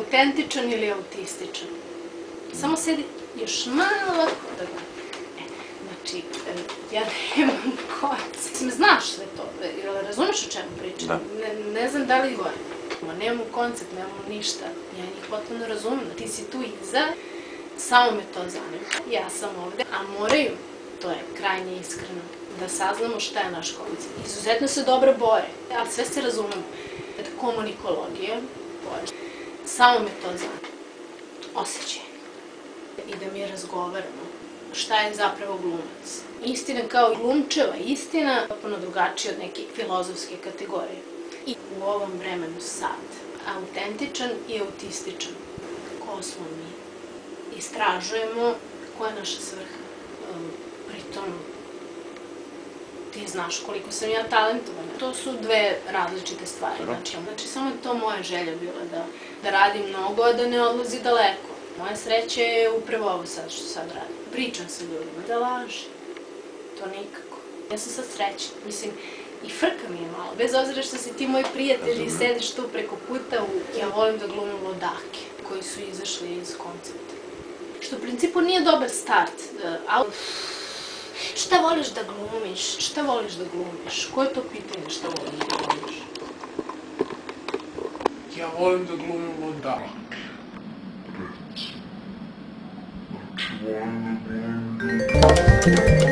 autentičan ili autističan. Samo sedi još malo od toga. Znači, ja nemam koncept. Mislim, znaš sve to, razumeš o čemu pričam? Da. Ne znam da li govorim. Nemamo koncept, nemamo ništa. Ja njih potpuno razumem. Ti si tu iza, samo me to zanima. Ja sam ovde, a moraju, to je krajnje iskreno, da saznamo šta je naš koncept. Izuzetno se dobro bore, ali sve se razumemo. Komunikologija, samo me to zanima. Osjećaj. I da mi razgovaramo. Šta je zapravo glumac? Istina kao glumčeva istina, potpuno drugačija od neke filozofske kategorije. I u ovom vremenu sad, autentičan i autističan. Ko smo mi? Istražujemo koja je naša svrha. Pritom, ti znaš koliko sam ja talentovana. To su dve različite stvari. Znači, samo je to moja želja bila, da radim mnogo, a da ne odlazi daleko. Moja sreća je upravo ovo sad što sad radim. Pričam sa ljudima, da laži. To nikako. Ja sam sad srećna. Mislim, i frka mi je malo. Bez obzira što si ti moj prijatelj i sediš tu preko puta, ja volim da glumim ludake koji su izašli iz koncepta. Što u principu nije dobar start, ali šta voliš da glumiš? Šta voliš da glumiš? Koje je to pitanje šta voliš da glumiš? Ja volim da glumim ludaka. Thank you.